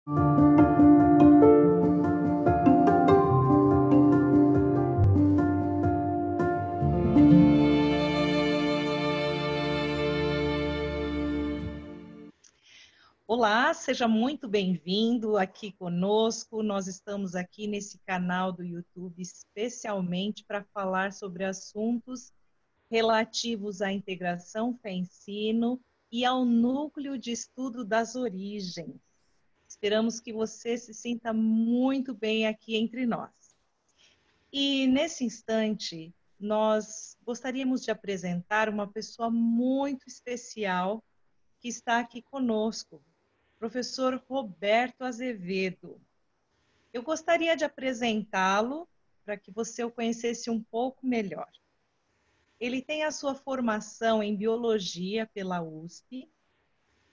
Olá, seja muito bem-vindo aqui conosco. Nós estamos aqui nesse canal do YouTube especialmente para falar sobre assuntos relativos à integração fé-ensino e ao núcleo de estudo das origens. Esperamos que você se sinta muito bem aqui entre nós. E nesse instante, nós gostaríamos de apresentar uma pessoa muito especial que está aqui conosco, professor Roberto Azevedo. Eu gostaria de apresentá-lo para que você o conhecesse um pouco melhor. Ele tem a sua formação em biologia pela USP,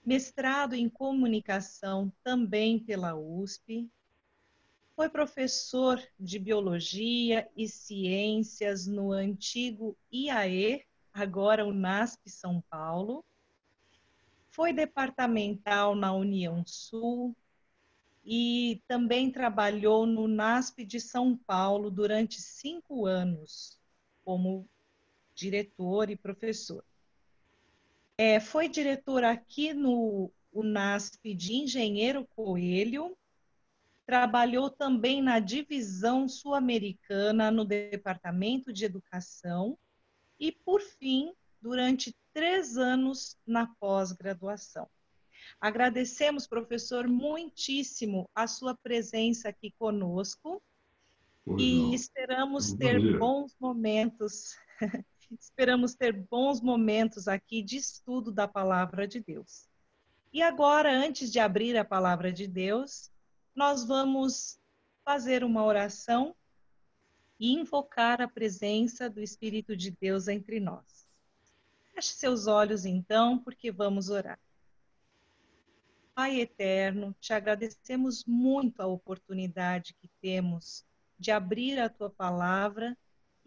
mestrado em comunicação também pela USP, foi professor de biologia e ciências no antigo IAE, agora UNASP São Paulo, foi departamental na União Sul e também trabalhou no NASP de São Paulo durante 5 anos como diretor e professor. Foi diretor aqui no UNASP de Engenheiro Coelho, trabalhou também na divisão sul-americana no Departamento de Educação e, por fim, durante 3 anos na pós-graduação. Agradecemos, professor, muitíssimo a sua presença aqui conosco e esperamos ter bons momentos. Esperamos ter bons momentos aqui de estudo da Palavra de Deus. E agora, antes de abrir a Palavra de Deus, nós vamos fazer uma oração e invocar a presença do Espírito de Deus entre nós. Feche seus olhos, então, porque vamos orar. Pai eterno, te agradecemos muito a oportunidade que temos de abrir a tua palavra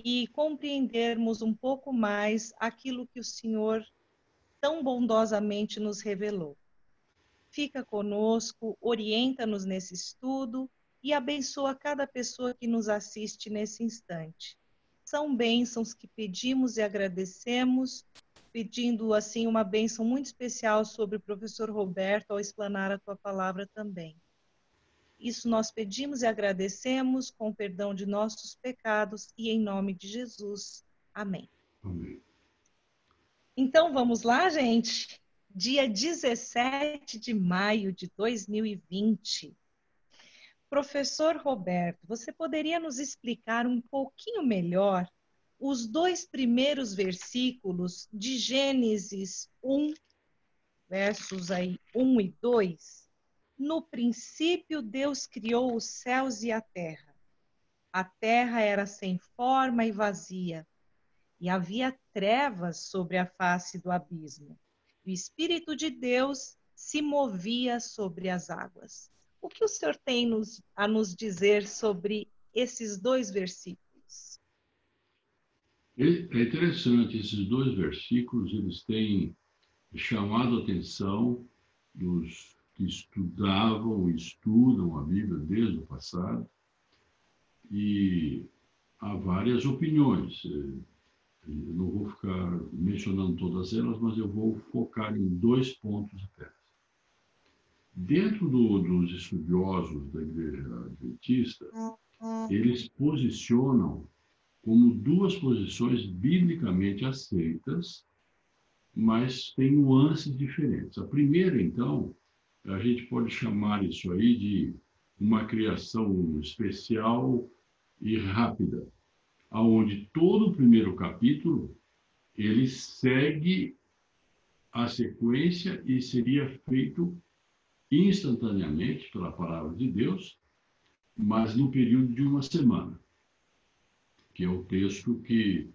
e compreendermos um pouco mais aquilo que o Senhor tão bondosamente nos revelou. Fica conosco, orienta-nos nesse estudo e abençoa cada pessoa que nos assiste nesse instante. São bênçãos que pedimos e agradecemos, pedindo assim uma bênção muito especial sobre o professor Roberto ao explanar a tua palavra também. Isso nós pedimos e agradecemos com perdão de nossos pecados e em nome de Jesus. Amém. Amém. Então vamos lá, gente? Dia 17 de maio de 2020. Professor Roberto, você poderia nos explicar um pouquinho melhor os 2 primeiros versículos de Gênesis 1, versos aí 1 e 2? No princípio, Deus criou os céus e a terra. A terra era sem forma e vazia, e havia trevas sobre a face do abismo. O Espírito de Deus se movia sobre as águas. O que o senhor tem a nos dizer sobre esses 2 versículos? É interessante, esses 2 versículos, eles têm chamado a atenção dos que estudavam e estudam a Bíblia desde o passado, e há várias opiniões. Eu não vou ficar mencionando todas elas, mas eu vou focar em 2 pontos apenas. Dentro dos estudiosos da Igreja Adventista, eles posicionam como 2 posições biblicamente aceitas, mas tem nuances diferentes. A primeira, então, a gente pode chamar isso aí de uma criação especial e rápida, aonde todo o primeiro capítulo ele segue a sequência e seria feito instantaneamente pela palavra de Deus, mas no período de 1 semana, que é o texto que,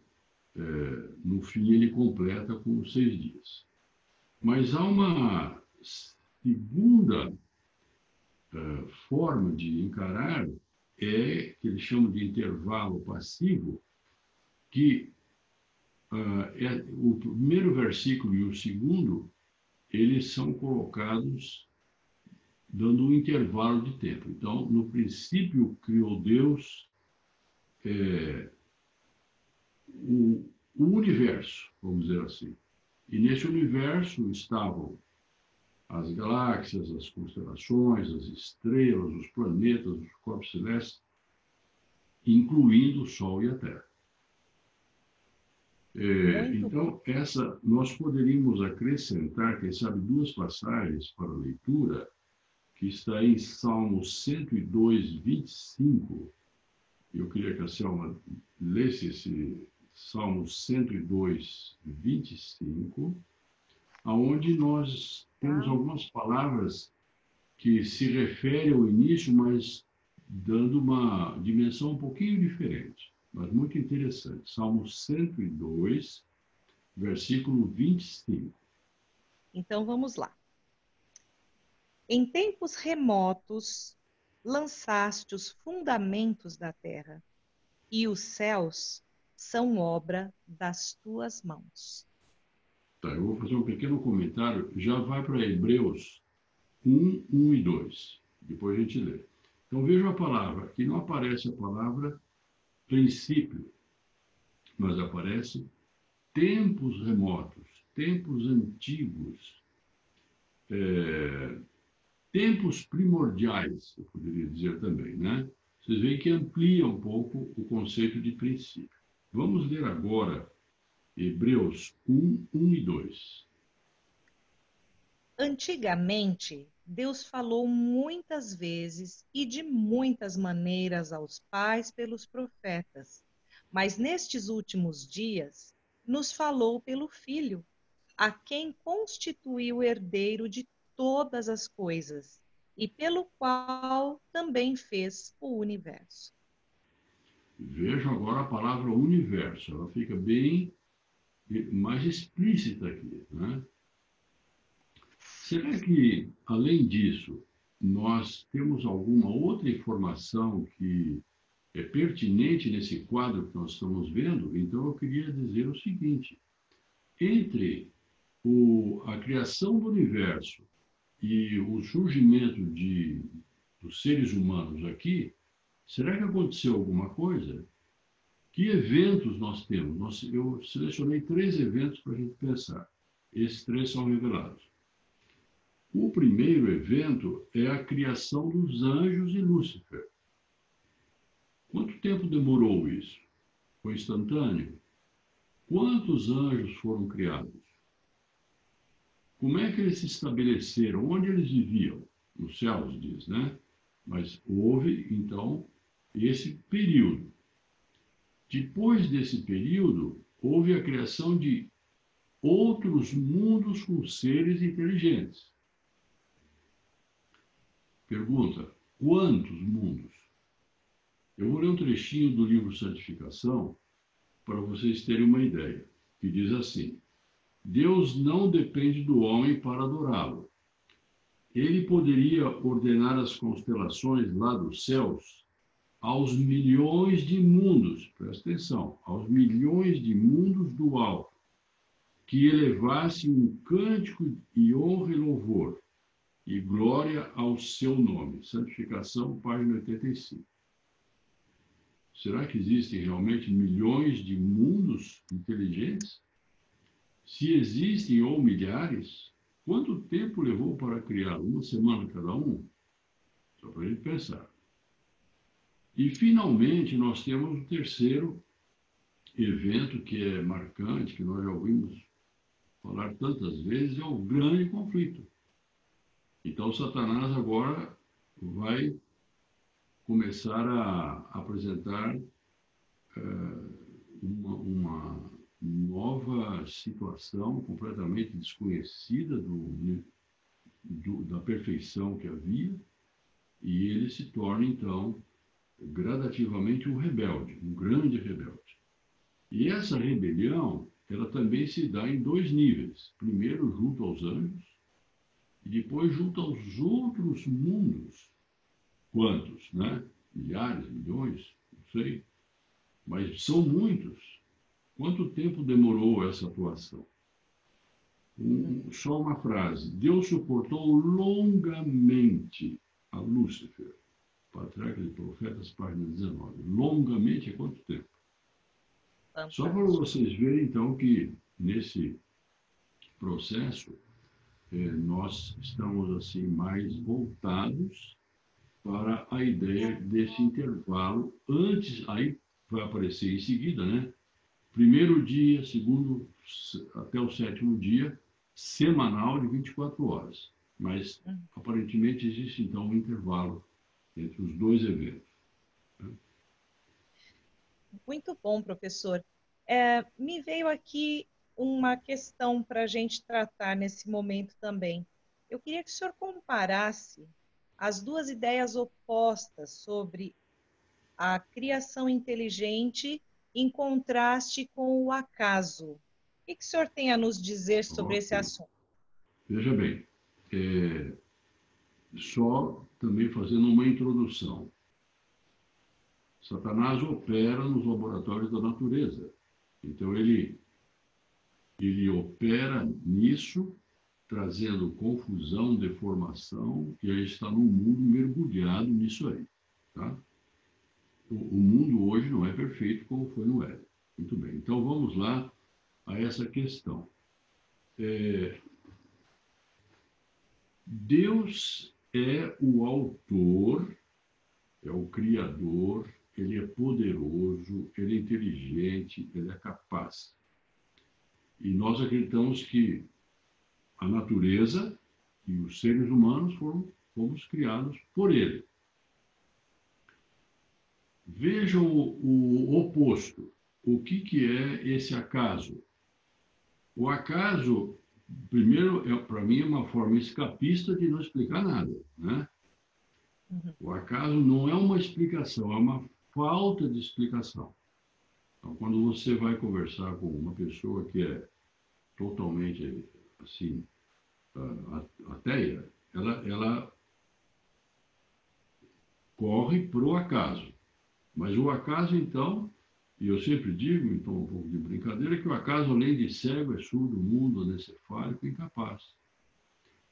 no fim, ele completa com 6 dias. Mas há uma segunda forma de encarar, que eles chamam de intervalo passivo, que o primeiro versículo e o segundo, eles são colocados dando um intervalo de tempo. Então, no princípio, criou Deus o universo, vamos dizer assim. E nesse universo estavam as galáxias, as constelações, as estrelas, os planetas, os corpos celestes, incluindo o Sol e a Terra. Então, nós poderíamos acrescentar, quem sabe, duas passagens para a leitura, que está em Salmo 102, 25. Eu queria que a Selma lesse esse Salmo 102, 25, onde nós temos algumas palavras que se referem ao início, mas dando uma dimensão um pouquinho diferente, mas muito interessante. Salmo 102, versículo 25. Então vamos lá. Em tempos remotos, lançaste os fundamentos da terra, e os céus são obra das tuas mãos. Tá, eu vou fazer um pequeno comentário, já vai para Hebreus 1, 1 e 2. Depois a gente lê. Então veja a palavra, aqui não aparece a palavra princípio, mas aparece tempos remotos, tempos antigos, tempos primordiais, eu poderia dizer também, né? Vocês veem que amplia um pouco o conceito de princípio. Vamos ler agora Hebreus 1, 1 e 2. Antigamente, Deus falou muitas vezes e de muitas maneiras aos pais pelos profetas, mas nestes últimos dias nos falou pelo Filho, a quem constituiu herdeiro de todas as coisas e pelo qual também fez o universo. Vejam agora a palavra universo, ela fica bem mais explícita aqui, né? Será que, além disso, nós temos alguma outra informação que é pertinente nesse quadro que nós estamos vendo? Então, eu queria dizer o seguinte: entre a criação do universo e o surgimento dos seres humanos aqui, será que aconteceu alguma coisa? Que eventos nós temos? Eu selecionei 3 eventos para a gente pensar. Esses 3 são revelados. O primeiro evento é a criação dos anjos e Lúcifer. Quanto tempo demorou isso? Foi instantâneo? Quantos anjos foram criados? Como é que eles se estabeleceram? Onde eles viviam? Nos céus, diz, né? Mas houve, então, esse período. Depois desse período, houve a criação de outros mundos com seres inteligentes. Pergunta: quantos mundos? Eu vou ler um trechinho do livro Santificação para vocês terem uma ideia, que diz assim: Deus não depende do homem para adorá-lo. Ele poderia ordenar as constelações lá dos céus aos milhões de mundos, presta atenção, aos milhões de mundos do alto, que elevassem um cântico e honra e louvor, e glória ao seu nome. Santificação, página 85. Será que existem realmente milhões de mundos inteligentes? Se existem ou milhares, quanto tempo levou para criar? 1 semana cada um? Só para a gente pensar. E, finalmente, nós temos o terceiro evento que é marcante, que nós já ouvimos falar tantas vezes, é o grande conflito. Então, Satanás agora vai começar a apresentar uma nova situação completamente desconhecida da perfeição que havia, e ele se torna, então, gradativamente um rebelde, um grande rebelde. E essa rebelião, ela também se dá em 2 níveis. Primeiro, junto aos anjos, e depois junto aos outros mundos. Quantos, né? Milhares, milhões, não sei. Mas são muitos. Quanto tempo demorou essa atuação? Só uma frase. Deus suportou longamente a Lúcifer. Patriarca de Profetas, página 19. Longamente é quanto tempo? Só para Fantástico. vocês verem, então, que nesse processo nós estamos assim mais voltados para a ideia desse intervalo. Antes, aí vai aparecer em seguida, né? Primeiro dia, segundo, até o sétimo dia, semanal de 24 horas. Mas, aparentemente, existe, então, um intervalo entre os dois eventos. Muito bom, professor. Me veio aqui uma questão para a gente tratar nesse momento também. Eu queria que o senhor comparasse as duas ideias opostas sobre a criação inteligente em contraste com o acaso. O que o senhor tem a nos dizer sobre esse Ok. assunto? Veja bem, só também fazendo uma introdução. Satanás opera nos laboratórios da natureza. Então, ele opera nisso, trazendo confusão, deformação, e aí está no mundo mergulhado nisso aí. Tá? O mundo hoje não é perfeito como foi no Éden. Muito bem, então vamos lá a essa questão. Deus é o autor, é o criador, ele é poderoso, ele é inteligente, ele é capaz. E nós acreditamos que a natureza e os seres humanos fomos criados por ele. Vejam o oposto. O que é esse acaso? O acaso, primeiro, para mim, é uma forma escapista de não explicar nada, né? O acaso não é uma explicação, é uma falta de explicação. Então, quando você vai conversar com uma pessoa que é totalmente, assim, ateia, ela corre para o acaso. Mas o acaso, então, e eu sempre digo, então, um pouco de brincadeira, que o acaso, além de cego, é surdo, mudo, anencefaliko e incapaz.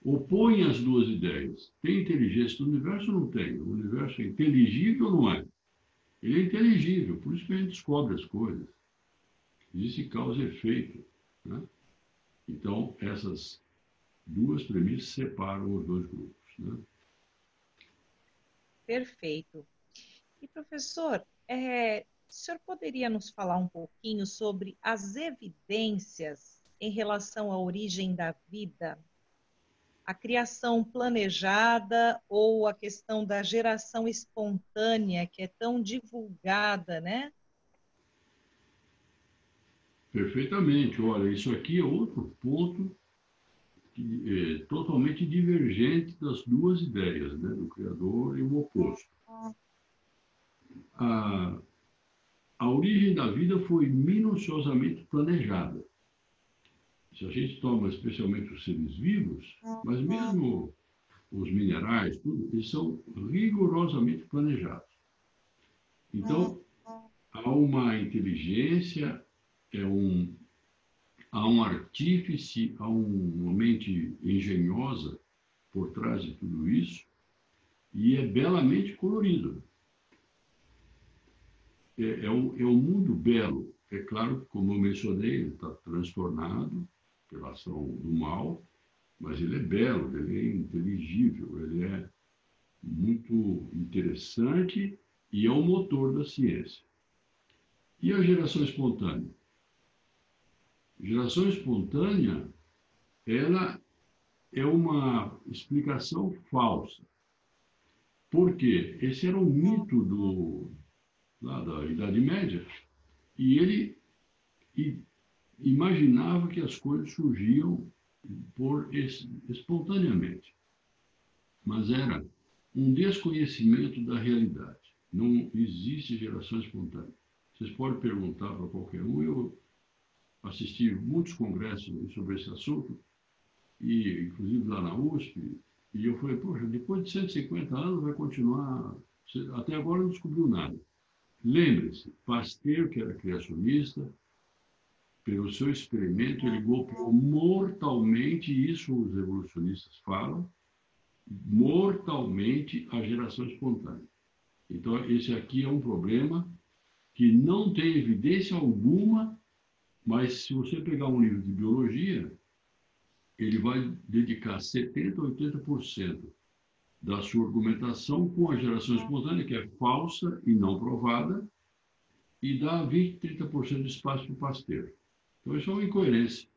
Opõe as duas ideias. Tem inteligência no universo ou não tem? O universo é inteligível ou não é? Ele é inteligível, por isso que a gente descobre as coisas. Existe causa e efeito. Né? Então, essas duas premissas separam os dois grupos. Né? Perfeito. E, professor, o senhor poderia nos falar um pouquinho sobre as evidências em relação à origem da vida, a criação planejada ou a questão da geração espontânea, que é tão divulgada, né? Perfeitamente. Olha, isso aqui é outro ponto totalmente divergente das duas ideias, né, do Criador e o oposto. A, a origem da vida foi minuciosamente planejada. Se a gente toma especialmente os seres vivos, mas mesmo os minerais, tudo, eles são rigorosamente planejados. Então, há uma inteligência, há um artífice, há uma mente engenhosa por trás de tudo isso, e é belamente colorido. É um mundo belo. É claro que, como eu mencionei, ele está transtornado pela ação do mal, mas ele é belo, ele é inteligível, ele é muito interessante e é o motor da ciência. E a geração espontânea? Geração espontânea, ela é uma explicação falsa. Por quê? Esse era um mito lá da Idade Média, e ele imaginava que as coisas surgiam espontaneamente. Mas era um desconhecimento da realidade. Não existe geração espontânea. Vocês podem perguntar para qualquer um. Eu assisti muitos congressos sobre esse assunto, e inclusive lá na USP, e eu falei, poxa, depois de 150 anos vai continuar. Até agora não descobriu nada. Lembre-se, Pasteur, que era criacionista, pelo seu experimento, ele golpeou mortalmente, isso os evolucionistas falam, mortalmente a geração espontânea. Então, esse aqui é um problema que não tem evidência alguma, mas se você pegar um livro de biologia, ele vai dedicar 70% a 80% da sua argumentação com a geração espontânea, que é falsa e não provada, e dá 20%, 30% de espaço para o Pasteur. Então, isso é uma incoerência.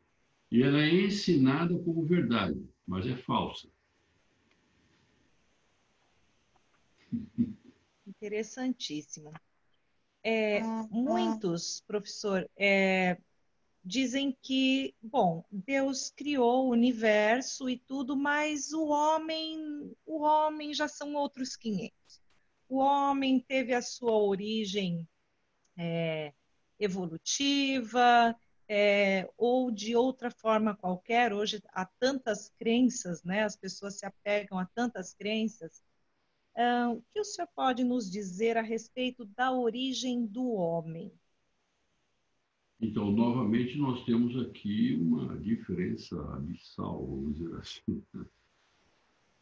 E ela é ensinada como verdade, mas é falsa. Interessantíssimo. Muitos, professor, dizem que, bom, Deus criou o universo e tudo, mas o homem já são outros 500. O homem teve a sua origem evolutiva, ou de outra forma qualquer. Hoje há tantas crenças, né? As pessoas se apegam a tantas crenças. O que o senhor pode nos dizer a respeito da origem do homem? Então, novamente, nós temos aqui uma diferença abissal, vamos dizer assim.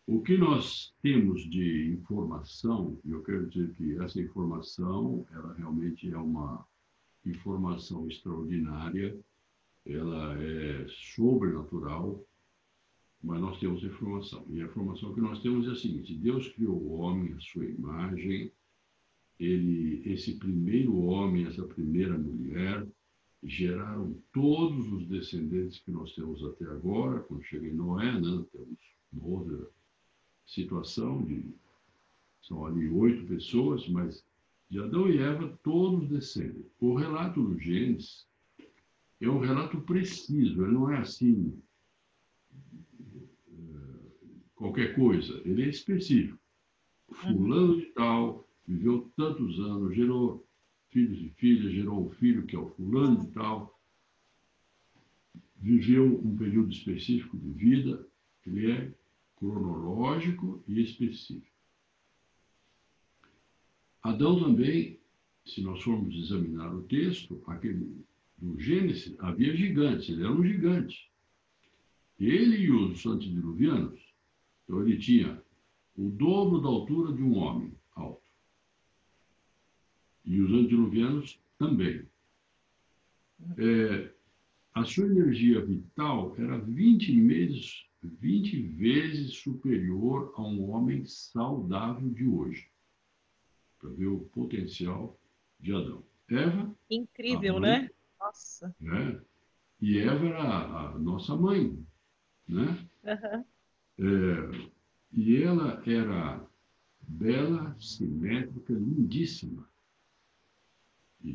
O que nós temos de informação, e eu quero dizer que essa informação, ela realmente é uma informação extraordinária, ela é sobrenatural, mas nós temos informação. E a informação que nós temos é a seguinte: Deus criou o homem à sua imagem, esse primeiro homem, essa primeira mulher, geraram todos os descendentes que nós temos até agora. Quando chega em Noé, né, temos uma outra situação, são ali 8 pessoas, mas de Adão e Eva todos descendem. O relato do Gênesis é um relato preciso, ele não é assim, qualquer coisa, ele é específico. Fulano de tal viveu tantos anos, gerou filhos e filhas, gerou um filho que é o fulano de tal, viveu um período específico de vida, ele é cronológico e específico. Adão também, se nós formos examinar o texto, do Gênesis, havia gigantes, ele era um gigante. Ele e os antediluvianos, então ele tinha o dobro da altura de um homem alto. E os antediluvianos também. A sua energia vital era 20 vezes superior a um homem saudável de hoje, para ver o potencial de Adão. Eva, Incrível, a mãe, né? Nossa. né? E Eva era a nossa mãe, né? Uhum. E ela era bela, simétrica, lindíssima. E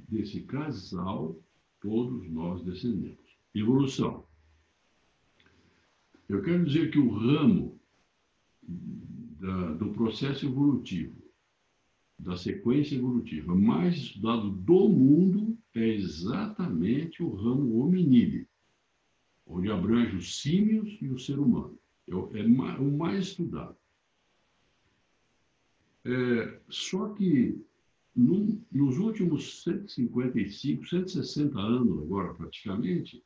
desse casal, todos nós descendemos. Evolução. Eu quero dizer que o ramo do processo evolutivo, da sequência evolutiva mais estudado do mundo é exatamente o ramo hominídeo, onde abrange os símios e o ser humano. É o mais estudado. Só que nos últimos 155, 160 anos agora praticamente,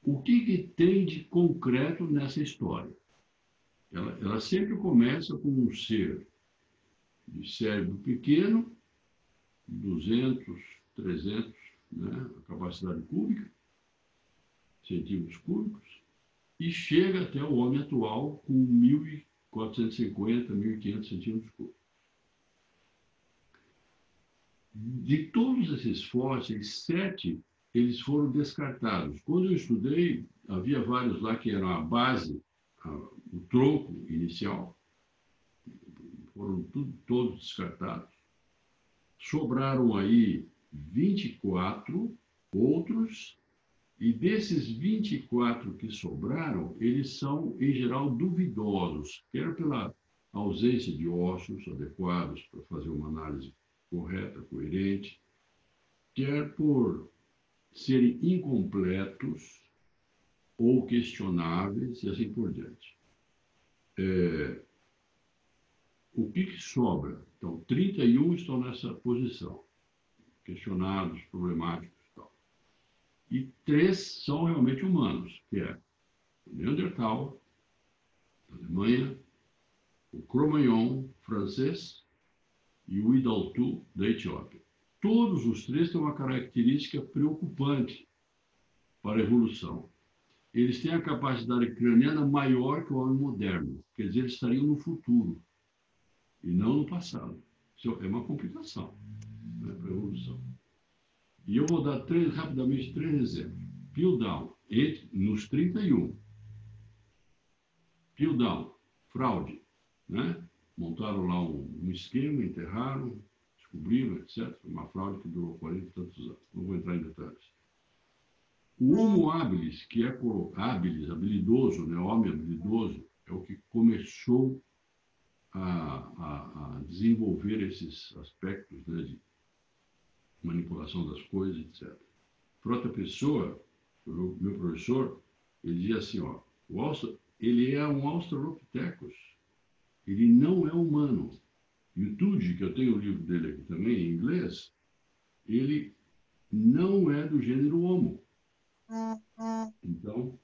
o que tem de concreto nessa história? Ela sempre começa com um ser de cérebro pequeno, 200, 300, né, a capacidade cúbica, centímetros cúbicos, e chega até o homem atual com 1.450, 1.500 centímetros cúbicos. De todos esses fósseis, 7 eles foram descartados. Quando eu estudei, havia vários lá que eram a base, o tronco inicial, foram todos descartados. Sobraram aí 24 outros, e desses 24 que sobraram, eles são, em geral, duvidosos, quer pela ausência de ossos adequados para fazer uma análise correta, coerente, quer por serem incompletos ou questionáveis e assim por diante. O que sobra? Então, 31 estão nessa posição, questionados, problemáticos e tal. e 3 são realmente humanos, que é o Neandertal, da Alemanha, o Cro-Magnon francês e o Idaltu, da Etiópia. Todos os 3 têm uma característica preocupante para a evolução. Eles têm a capacidade craniana maior que o homem moderno. Quer dizer, eles estariam no futuro e não no passado. Isso é uma complicação, né, para a evolução. E eu vou dar rapidamente 3 exemplos. Piltdown, nos 31. Piltdown, fraude, né? Montaram lá um esquema, enterraram, descobriram, etc. Uma fraude que durou 40 e tantos anos. Não vou entrar em detalhes. O Homo habilis, que é habilis, habilidoso, né? Homem habilidoso, é o que começou a desenvolver esses aspectos, né, de manipulação das coisas, etc. Por outra pessoa, o meu professor, ele dizia assim, ó, ele é um Australopithecus, ele não é humano. E o Tude, que eu tenho o livro dele aqui também, em inglês, ele não é do gênero Homo. Então,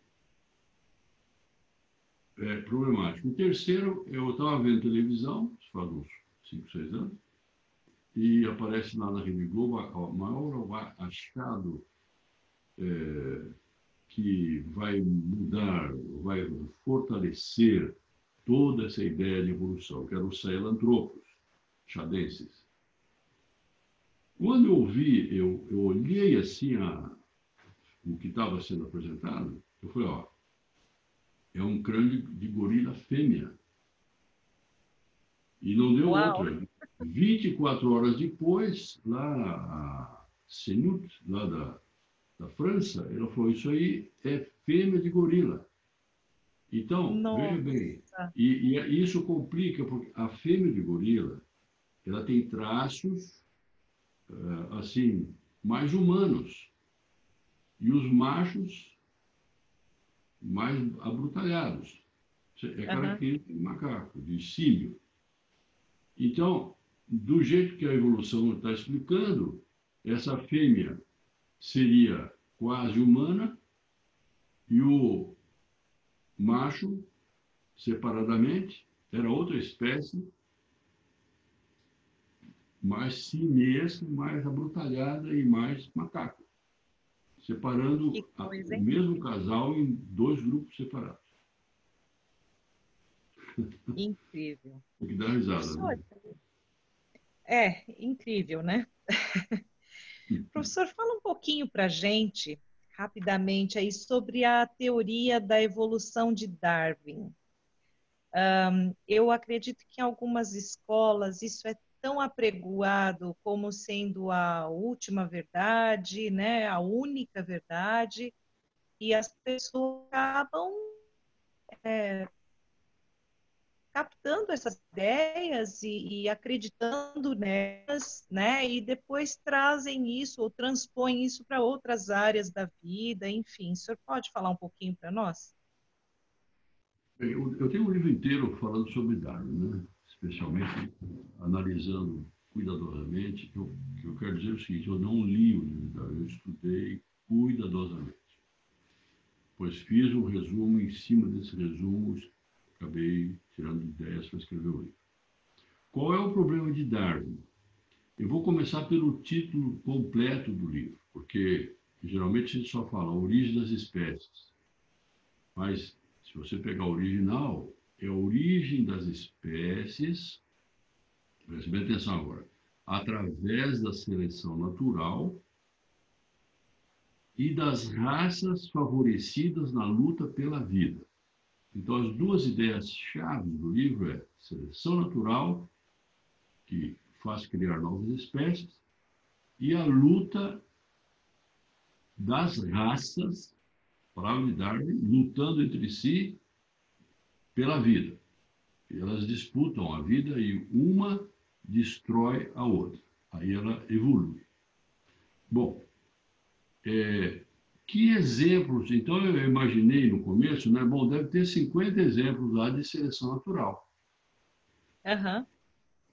é problemático. O terceiro, eu estava vendo televisão, faz uns 5, 6 anos, e aparece lá na Rede Globo o maior achado que vai mudar, vai fortalecer toda essa ideia de evolução, que era os Sahelanthropus chadenses. Quando eu vi, eu olhei assim o que estava sendo apresentado, eu falei, ó, é um crânio de gorila fêmea. E não deu Uau! outra. 24 horas depois, lá a Senut, lá da França, ela falou, isso aí é fêmea de gorila. Então, veja bem, Nossa! e isso complica, porque a fêmea de gorila, ela tem traços, assim, mais humanos. E os machos, mais abrutalhados. É Aham. característica de macaco, de símio. Então, do jeito que a evolução está explicando, essa fêmea seria quase humana e o macho, separadamente, era outra espécie, mais simiesca, mais abrutalhada e mais macaco, separando Que coisa, o hein? mesmo casal em 2 grupos separados. Incrível. O que dá risada, Professor, né? incrível, né? Professor, fala um pouquinho para a gente, rapidamente, aí sobre a teoria da evolução de Darwin. Eu acredito que em algumas escolas isso é tão apregoado como sendo a última verdade, né? A única verdade, e as pessoas acabam captando essas ideias e acreditando nelas, né? E depois trazem isso ou transpõem isso para outras áreas da vida, enfim. O senhor pode falar um pouquinho para nós? Eu tenho um livro inteiro falando sobre Darwin, né? Especialmente analisando cuidadosamente, que eu quero dizer o seguinte, eu não li o livro de Darwin, eu estudei cuidadosamente, pois fiz um resumo, em cima desses resumos, acabei tirando ideias para escrever o livro. Qual é o problema de Darwin? Eu vou começar pelo título completo do livro, porque geralmente a gente só fala a origem das espécies, mas se você pegar o original, é a origem das espécies, preste bem atenção agora, através da seleção natural e das raças favorecidas na luta pela vida. Então, as 2 ideias-chave do livro é seleção natural, que faz criar novas espécies, e a luta das raças, palavra de Darwin, lutando entre si pela vida. Elas disputam a vida e uma destrói a outra. Aí ela evolui. Bom, que exemplos? Então, eu imaginei no começo, né? Bom, deve ter 50 exemplos lá de seleção natural. Aham.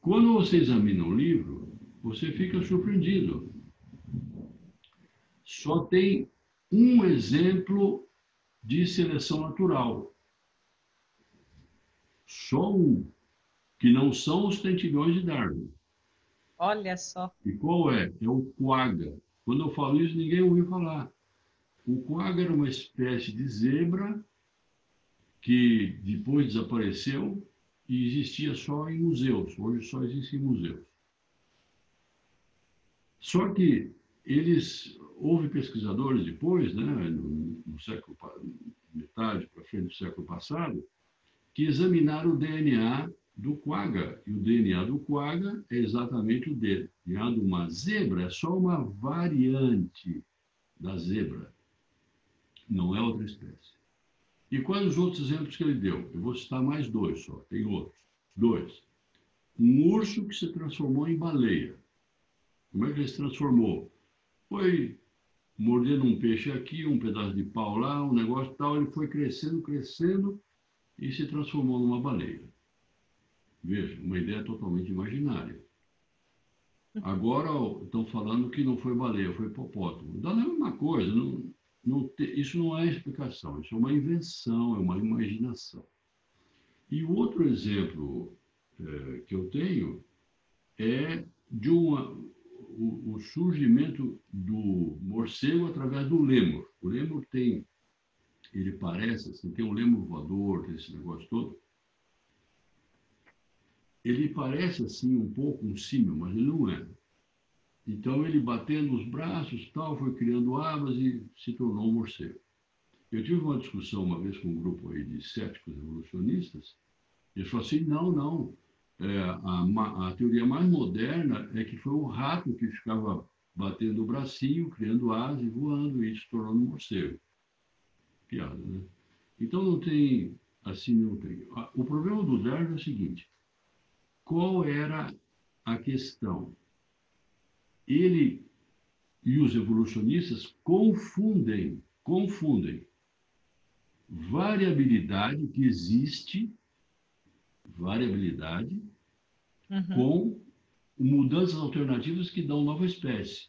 Quando você examina o livro, você fica surpreendido. Só tem um exemplo de seleção natural. Só um, que não são os tentilhões de Darwin. Olha só. E qual é? É o quagga. Quando eu falo isso, ninguém ouviu falar. O quagga era uma espécie de zebra que depois desapareceu e existia só em museus. Hoje só existe em museus. Só que houve pesquisadores depois, né, no século, metade para frente do século passado, que examinaram o DNA do quagga. E o DNA do quagga é exatamente o DNA de uma zebra, é só uma variante da zebra, não é outra espécie. E quais os outros exemplos que ele deu? Eu vou citar mais dois só, tem outros. Dois. Um urso que se transformou em baleia. Como é que ele se transformou? Foi mordendo um peixe aqui, um pedaço de pau lá, um negócio tal, ele foi crescendo, crescendo e se transformou numa baleia. Veja, uma ideia totalmente imaginária. Agora estão falando que não foi baleia, foi hipopótamo. Dá a mesma coisa, isso não é explicação, isso é uma invenção, é uma imaginação. E o outro exemplo que eu tenho é de o surgimento do morcego através do lêmur. O lêmur ele parece, assim, tem um lêmur voador, tem esse negócio todo. Ele parece, assim, um pouco um símio, mas ele não é. Então, ele batendo os braços, tal, foi criando abas e se tornou um morcego. Eu tive uma discussão uma vez com um grupo aí de céticos evolucionistas, e eles falaram assim, não. A teoria mais moderna é que foi o rato que ficava batendo o bracinho, criando asas e voando, e se tornando um morcego. Piada, né? Então não tem, assim não tem. O problema do Darwin é o seguinte, qual era a questão? Ele e os evolucionistas confundem variabilidade que existe, variabilidade, com mudanças alternativas que dão nova espécie.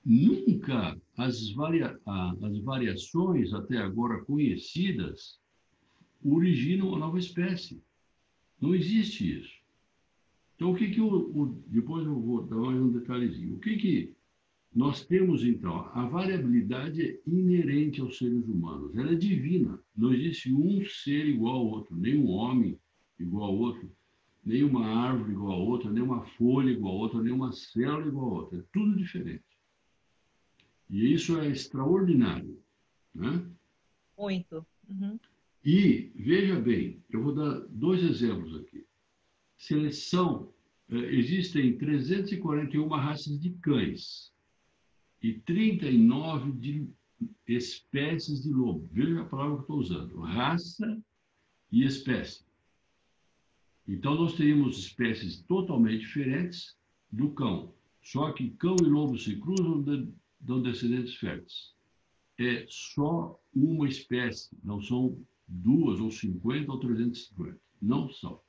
Nunca as variações até agora conhecidas originam uma nova espécie. Não existe isso. Então, depois eu vou dar mais um detalhezinho. O que nós temos, então? A variabilidade é inerente aos seres humanos. Ela é divina. Não existe um ser igual ao outro, nem um homem igual ao outro, nem uma árvore igual a outra, nem uma folha igual a outra, nem uma célula igual a outra. É tudo diferente. E isso é extraordinário, né? Muito. E, veja bem, eu vou dar dois exemplos aqui. Seleção, existem 341 raças de cães e 39 de espécies de lobo. Veja a palavra que eu estou usando, raça e espécie. Então, nós teríamos espécies totalmente diferentes do cão. Só que cão e lobo se cruzam, dão descendentes férteis. É só uma espécie, não são 2 ou 50 ou 350. Não são.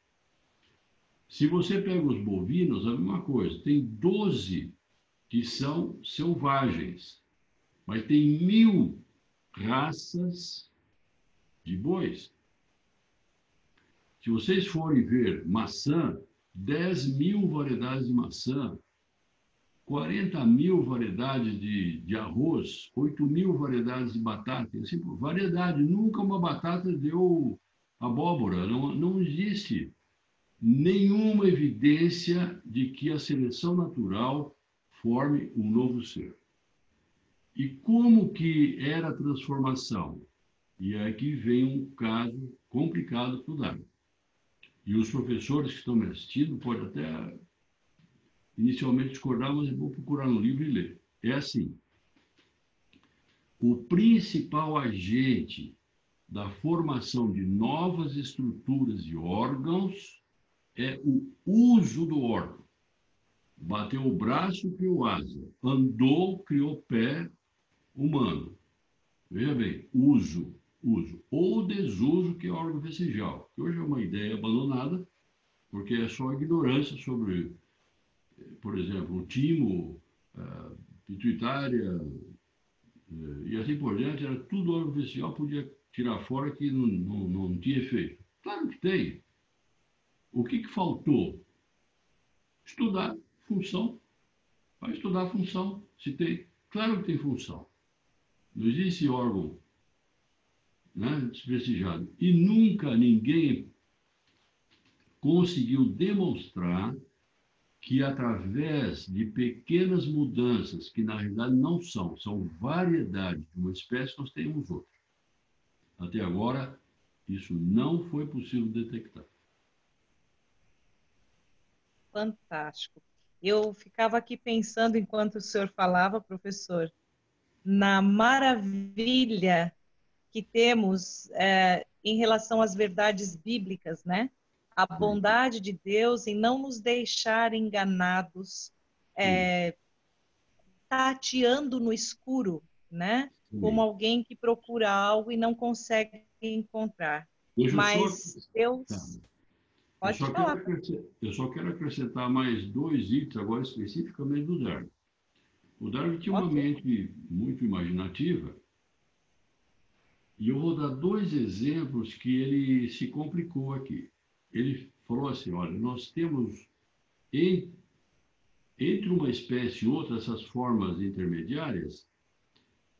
Se você pega os bovinos, a mesma coisa. Tem 12 que são selvagens, mas tem 1.000 raças de bois. Se vocês forem ver maçã, 10.000 variedades de maçã, 40.000 variedades de arroz, 8.000 variedades de batata, assim, variedade. Nunca uma batata deu abóbora. Não existe nenhuma evidência de que a seleção natural forme um novo ser. E como que era a transformação? E aqui vem um caso complicado para o Darwin. E os professores que estão me assistindo podem até inicialmente discordar, mas eu vou procurar no livro e ler. É assim, o principal agente da formação de novas estruturas e órgãos é o uso do órgão. Bateu o braço, criou asa. Andou, criou pé humano. Veja bem, uso. Ou desuso, que é órgão vestigial, que hoje é uma ideia abandonada, porque é só ignorância sobre, por exemplo, o timo, pituitária, e assim por diante, era tudo óleo essencial, podia tirar fora que não tinha efeito. Claro que tem. O que faltou? Estudar função. Vai estudar a função. Se tem, claro que tem função. Não existe órgão, né, desprestigiado. E nunca ninguém conseguiu demonstrar que através de pequenas mudanças, que na realidade não são variedades de uma espécie, nós temos outra. Até agora, isso não foi possível detectar. Fantástico. Eu ficava aqui pensando, enquanto o senhor falava, professor, na maravilha que temos em relação às verdades bíblicas, né? A Sim, bondade de Deus em não nos deixar enganados, sim, tateando no escuro, né? Como sim. alguém que procura algo e não consegue encontrar. Deixa eu só. Mas Tá. Deus, pode falar. Eu só quero acrescentar mais dois itens, agora especificamente do Darwin. O Darwin tinha uma Ok. mente muito imaginativa, e eu vou dar dois exemplos que ele se complicou aqui. Ele falou assim: olha, nós temos entre uma espécie e outra, essas formas intermediárias,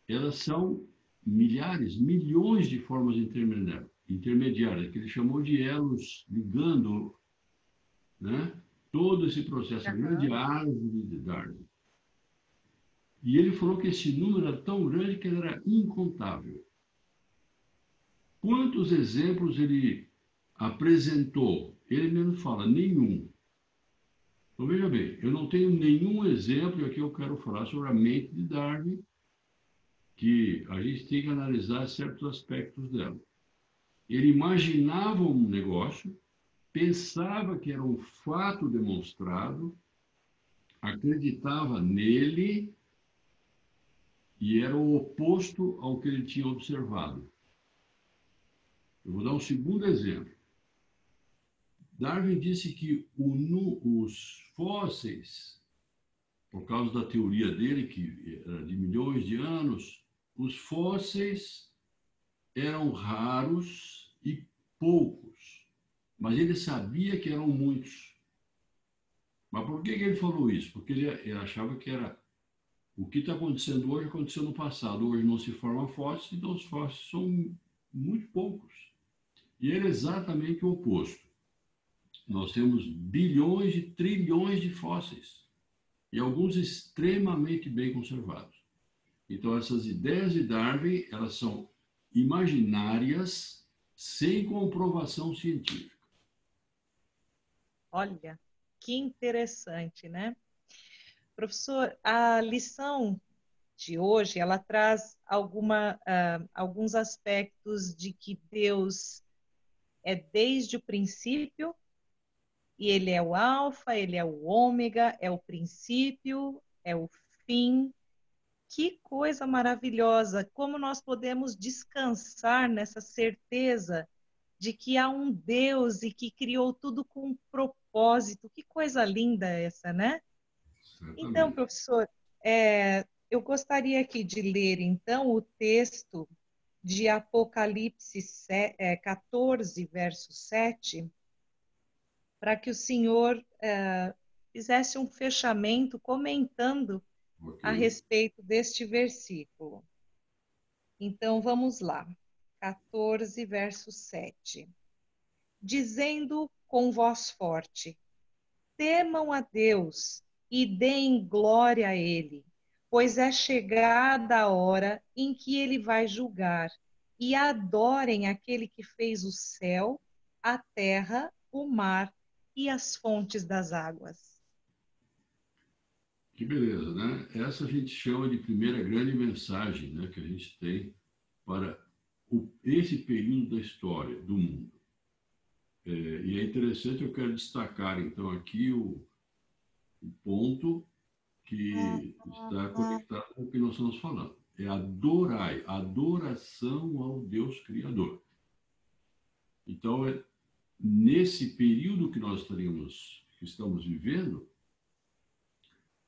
elas são milhares, milhões de formas intermediárias, que ele chamou de elos ligando, né, todo esse processo, a grande Aham. árvore de Darwin. E ele falou que esse número era tão grande que ele era incontável. Quantos exemplos ele apresentou? Ele mesmo fala, nenhum. Então, veja bem, eu não tenho nenhum exemplo, e aqui eu quero falar sobre a mente de Darwin, que a gente tem que analisar certos aspectos dela. Ele imaginava um negócio, pensava que era um fato demonstrado, acreditava nele e era o oposto ao que ele tinha observado. Eu vou dar um segundo exemplo. Darwin disse que os fósseis, por causa da teoria dele, que era de milhões de anos, os fósseis eram raros e poucos, mas ele sabia que eram muitos. Mas por que ele falou isso? Porque ele achava que era o que está acontecendo hoje aconteceu no passado. Hoje não se forma fósseis, então os fósseis são muito poucos. E ele é exatamente o oposto. Nós temos bilhões de trilhões de fósseis e alguns extremamente bem conservados. Então, essas ideias de Darwin, elas são imaginárias, sem comprovação científica. Olha, que interessante, né? Professor, a lição de hoje, ela traz alguns aspectos de que Deus é desde o princípio, e ele é o alfa, ele é o ômega, é o princípio, é o fim. Que coisa maravilhosa! Como nós podemos descansar nessa certeza de que há um Deus e que criou tudo com um propósito. Que coisa linda essa, né? Então, Certamente. professor, eu gostaria aqui de ler, então, o texto de Apocalipse 14, verso 7, para que o senhor fizesse um fechamento comentando Ok. a respeito deste versículo. Então, vamos lá. 14, verso 7. Dizendo com voz forte: temam a Deus e deem glória a Ele, pois é chegada a hora em que Ele vai julgar, e adorem aquele que fez o céu, a terra, o mar e as fontes das águas. Que beleza, né? Essa a gente chama de primeira grande mensagem, né, que a gente tem para esse período da história do mundo. E é interessante, eu quero destacar, então, aqui o ponto que está conectado com o que nós estamos falando. É adorai, adoração ao Deus Criador. Então, nesse período que nós que estamos vivendo,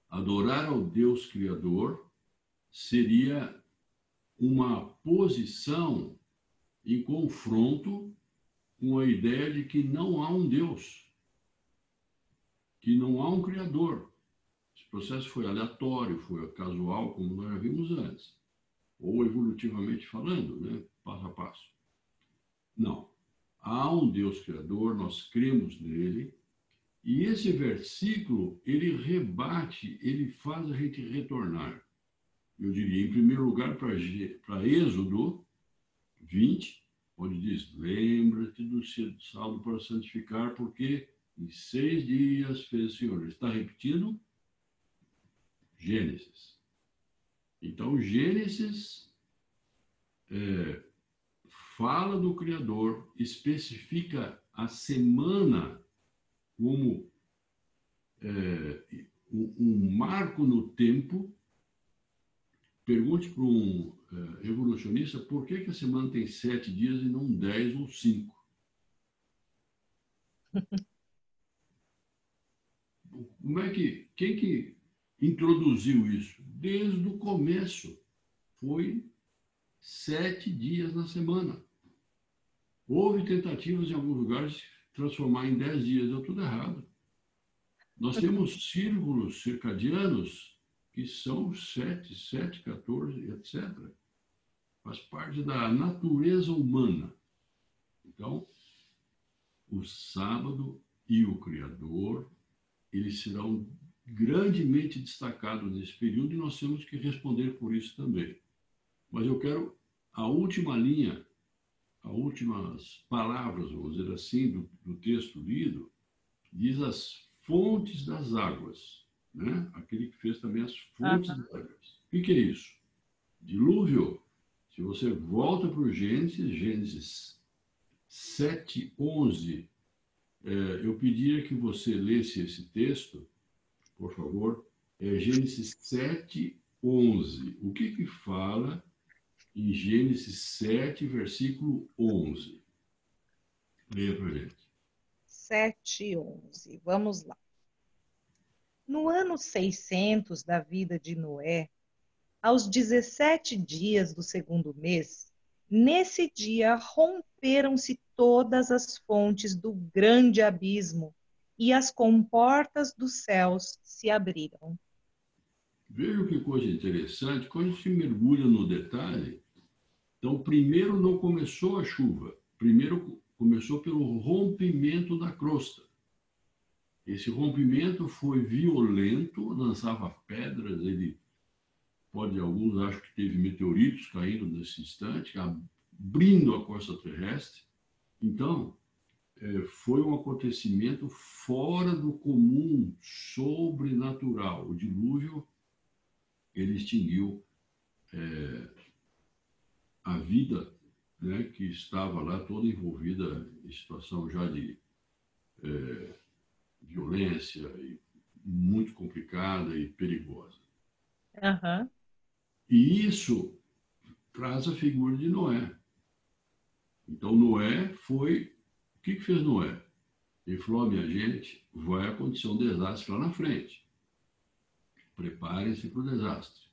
adorar ao Deus Criador seria uma posição em confronto com a ideia de que não há um Deus, que não há um Criador. Esse processo foi aleatório, foi casual, como nós já vimos antes, ou evolutivamente falando, né? Passo a passo. Não. Há um Deus Criador, nós cremos nele, e esse versículo, ele rebate, ele faz a gente retornar. Eu diria, em primeiro lugar, para Êxodo 20, onde diz, lembra-te do sábado para santificar, porque em 6 dias fez o Senhor. Ele está repetindo Gênesis. Então, Gênesis fala do Criador, especifica a semana como um marco no tempo. Pergunte para um evolucionista por que a semana tem 7 dias e não 10 ou 5. Quem que introduziu isso? Desde o começo. Foi 7 dias na semana. Houve tentativas em alguns lugares de transformar em 10 dias, deu tudo errado. Nós temos círculos circadianos que são 7, 7, 14, etc. Faz parte da natureza humana. Então, o sábado e o Criador, eles serão grandemente destacados nesse período e nós temos que responder por isso também. Mas eu quero a última linha, as últimas palavras, vamos dizer assim, do texto lido, diz as fontes das águas, né? Aquele que fez também as fontes das águas. O que é isso? Dilúvio. Se você volta para o Gênesis 7, 11, eu pediria que você lesse esse texto, por favor. Gênesis 7, 11. O que fala em Gênesis 7, versículo 11? Leia para a gente. 7, 11. Vamos lá. No ano 600 da vida de Noé, aos 17 dias do segundo mês, nesse dia romperam-se todas as fontes do grande abismo e as comportas dos céus se abriram. Veja que coisa interessante, quando a gente mergulha no detalhe. Então, primeiro não começou a chuva, primeiro começou pelo rompimento da crosta. Esse rompimento foi violento, lançava pedras, alguns acham que teve meteoritos caindo nesse instante, abrindo a costa terrestre. Então, foi um acontecimento fora do comum, sobrenatural. O dilúvio, ele extinguiu a vida, né, que estava lá toda envolvida em situação já de violência, e muito complicada e perigosa. Uhum. E isso traz a figura de Noé. Então, Noé foi... O que fez Noé? Ele falou, minha gente, vai acontecer um desastre lá na frente. Preparem-se para o desastre.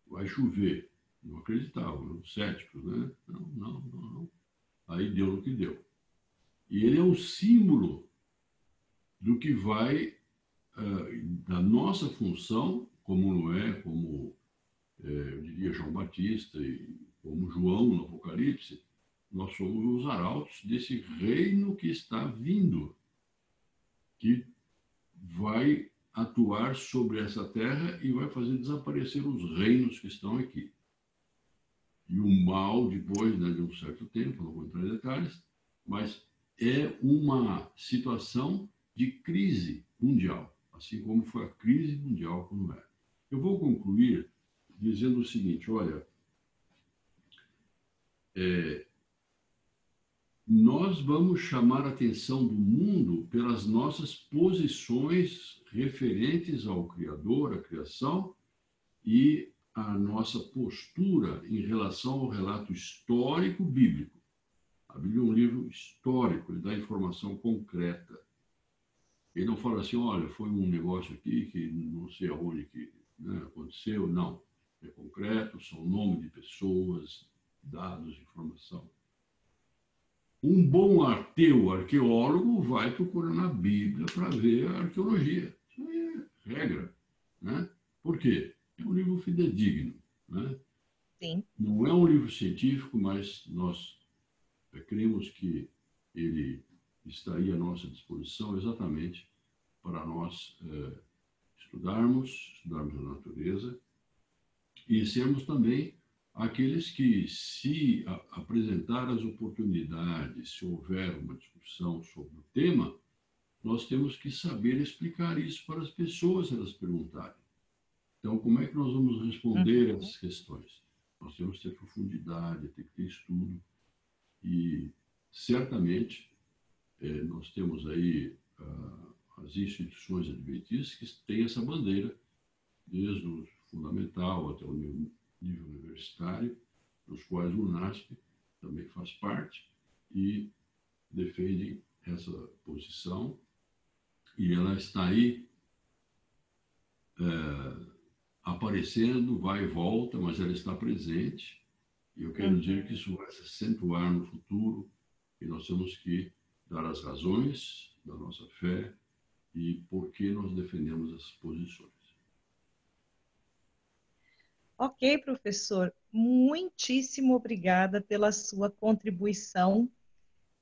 Vai chover. Não acreditavam, céticos, né? Não. Aí deu no que deu. E ele é um símbolo do que vai, da nossa função, como Noé, como, eu diria, João Batista, e como João no Apocalipse, nós somos os arautos desse reino que está vindo, que vai atuar sobre essa terra e vai fazer desaparecer os reinos que estão aqui. E o mal, depois, né, de um certo tempo, não vou entrar em detalhes, mas é uma situação de crise mundial, assim como foi a crise mundial com Noé. Eu vou concluir dizendo o seguinte, olha, nós vamos chamar a atenção do mundo pelas nossas posições referentes ao Criador, à criação, e a nossa postura em relação ao relato histórico bíblico. A Bíblia é um livro histórico, ele dá informação concreta. Ele não fala assim, olha, foi um negócio aqui que não sei aonde que, né, aconteceu, não. é concreto, são nome de pessoas, dados, informação. Um bom ateu arqueólogo vai procurar na Bíblia para ver a arqueologia. Isso aí é regra, né? Por quê? É um livro fidedigno, né? Sim. Não é um livro científico, mas nós cremos que ele está aí à nossa disposição exatamente para nós estudarmos a natureza e sermos também aqueles que, se apresentar as oportunidades, se houver uma discussão sobre o tema, nós temos que saber explicar isso para as pessoas, se elas perguntarem. Então, como é que nós vamos responder essas questões? Nós temos que ter profundidade, ter que ter estudo e, certamente, nós temos aí as instituições adventistas que têm essa bandeira, desde o fundamental até o nível universitário, dos quais o UNASP também faz parte e defende essa posição. E ela está aí aparecendo, vai e volta, mas ela está presente. E eu quero dizer que isso vai se acentuar no futuro e nós temos que dar as razões da nossa fé e por que nós defendemos essas posições. Ok, professor. Muitíssimo obrigada pela sua contribuição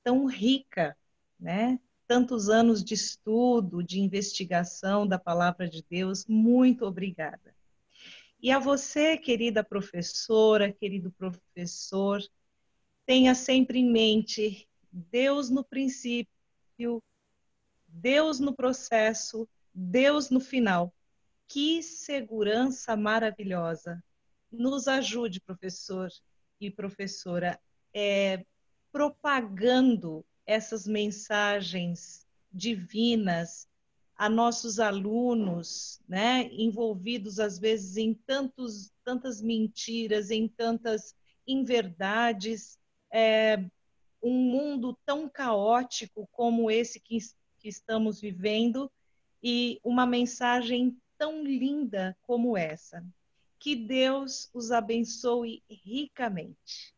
tão rica, né? Tantos anos de estudo, de investigação da palavra de Deus. Muito obrigada. E a você, querida professora, querido professor, tenha sempre em mente Deus no princípio, Deus no processo, Deus no final. Que segurança maravilhosa! Nos ajude, professor e professora, propagando essas mensagens divinas a nossos alunos, né, envolvidos às vezes em tantas mentiras, em tantas inverdades, um mundo tão caótico como esse que estamos vivendo e uma mensagem tão linda como essa. Que Deus os abençoe ricamente.